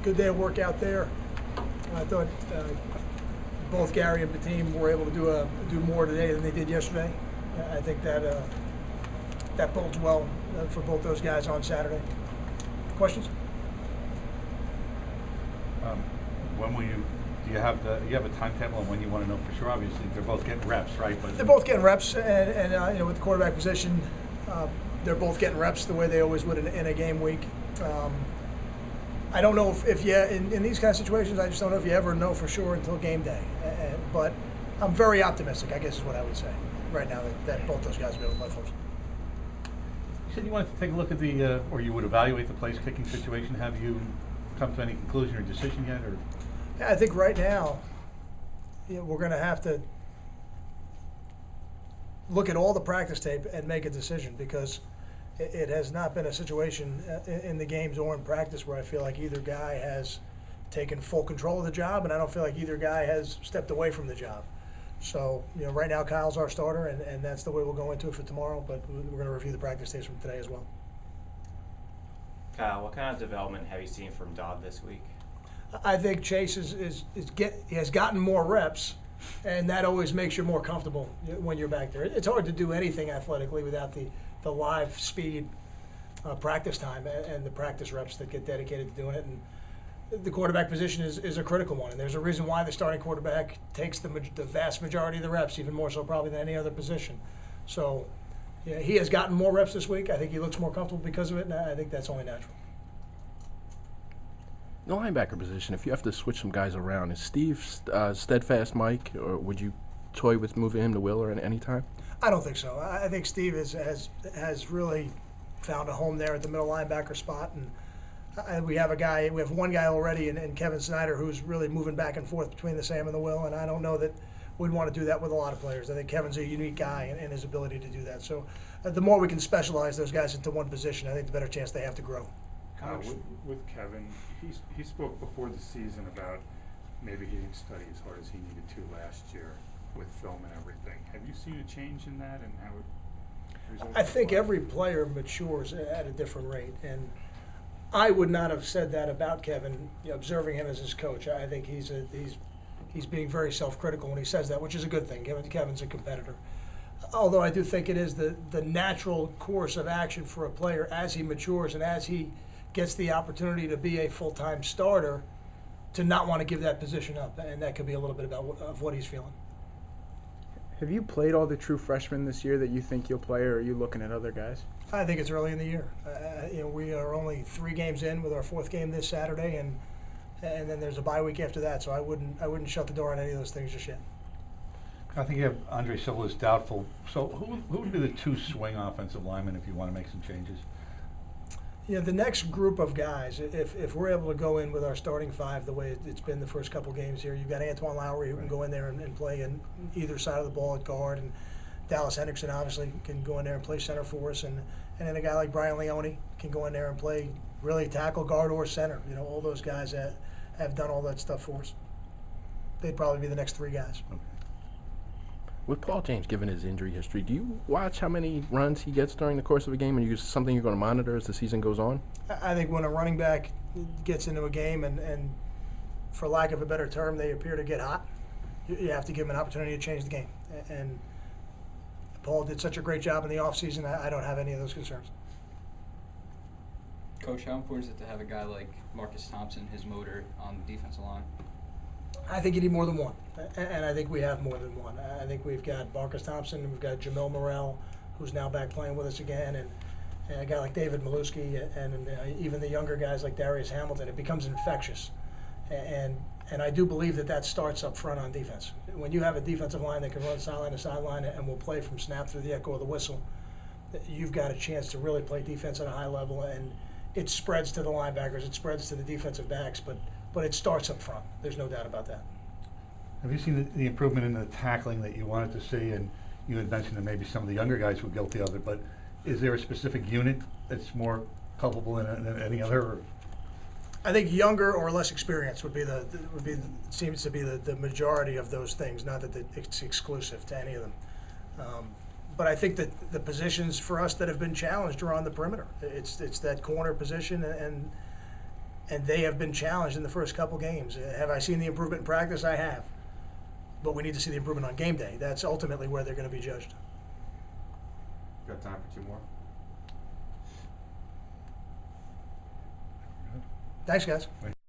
good day of work out there. I thought both Gary and the team were able to do more today than they did yesterday. I think that bodes well for both those guys on Saturday. Questions? When will you? Do you have a timetable on when you want to know for sure? Obviously, they're both getting reps, right? But they're both getting reps, and with the quarterback position, they're both getting reps the way they always would in a game week. I don't know if in these kind of situations, I just don't know if you ever know for sure until game day. But I'm very optimistic, I guess is what I would say right now, that both those guys will be able to play for us. You said you wanted to take a look at or you would evaluate the place kicking situation. Have you come to any conclusion or decision yet? Or I think right now, we're going to have to look at all the practice tape and make a decision, because it has not been a situation in the games or in practice where I feel like either guy has taken full control of the job, and I don't feel like either guy has stepped away from the job. So, right now Kyle's our starter, and that's the way we'll go into it for tomorrow, but we're going to review the practice tapes from today as well. Kyle, what kind of development have you seen from Dodd this week? I think Chase has gotten more reps, and that always makes you more comfortable when you're back there. It's hard to do anything athletically without the live speed practice time and the practice reps that get dedicated to doing it. And the quarterback position is a critical one, and there's a reason why the starting quarterback takes the vast majority of the reps, even more so probably than any other position. So he has gotten more reps this week. I think he looks more comfortable because of it, and I think that's only natural. The linebacker position, if you have to switch some guys around, is Steve steadfast Mike, or would you toy with moving him to Willer at any time? I don't think so. I think Steve has really found a home there at the middle linebacker spot, and we have one guy already in Kevin Snyder who's really moving back and forth between the Sam and the Will, and I don't know that we'd want to do that with a lot of players. I think Kevin's a unique guy in his ability to do that. So the more we can specialize those guys into one position, I think the better chance they have to grow. With Kevin, he spoke before the season about maybe he didn't study as hard as he needed to last year with film and everything. Have you seen a change in that and how it results? I think every player matures at a different rate, and I would not have said that about Kevin, observing him as his coach. I think he's being very self-critical when he says that, which is a good thing. Kevin's a competitor. Although I do think it is the natural course of action for a player as he matures and as he gets the opportunity to be a full-time starter to not want to give that position up, and that could be a little bit of what he's feeling. Have you played all the true freshmen this year that you think you'll play, or are you looking at other guys? I think it's early in the year. We are only 3 games in with our 4th game this Saturday, and then there's a bye week after that. So I wouldn't shut the door on any of those things just yet. I think you have Andre Silva is doubtful. So who would be the 2 swing offensive linemen if you want to make some changes? The next group of guys, if we're able to go in with our starting 5 the way it's been the first couple games here, you've got Antoine Lowry who can go in there and play in either side of the ball at guard, and Dallas Hendrickson obviously can go in there and play center for us, and then a guy like Brian Leone can go in there and play really tackle, guard, or center. All those guys that have done all that stuff for us. They'd probably be the next 3 guys. Okay. With Paul James, given his injury history, do you watch how many runs he gets during the course of a game, and something you're going to monitor as the season goes on? I think when a running back gets into a game and for lack of a better term, they appear to get hot, you have to give them an opportunity to change the game. And Paul did such a great job in the offseason, I don't have any of those concerns. Coach, how important is it to have a guy like Marcus Thompson, his motor, on the defensive line? I think you need more than one, and I think we have more than one. I think we've got Marcus Thompson, we've got Jamil Morrell, who's now back playing with us again, and a guy like David Maluski, and even the younger guys like Darius Hamilton. It becomes infectious, and I do believe that starts up front on defense. When you have a defensive line that can run sideline to sideline and will play from snap through the echo of the whistle, you've got a chance to really play defense at a high level, and it spreads to the linebackers, it spreads to the defensive backs, but it starts up front. There's no doubt about that. Have you seen the improvement in the tackling that you wanted to see? And you had mentioned that maybe some of the younger guys were guilty of it, but is there a specific unit that's more culpable than any other? Or? I think younger or less experienced seems to be the majority of those things. Not that it's exclusive to any of them. But I think that the positions for us that have been challenged are on the perimeter. It's that corner position, and And they have been challenged in the first couple games. Have I seen the improvement in practice? I have. But we need to see the improvement on game day. That's ultimately where they're going to be judged. Got time for 2 more? Thanks, guys. Thank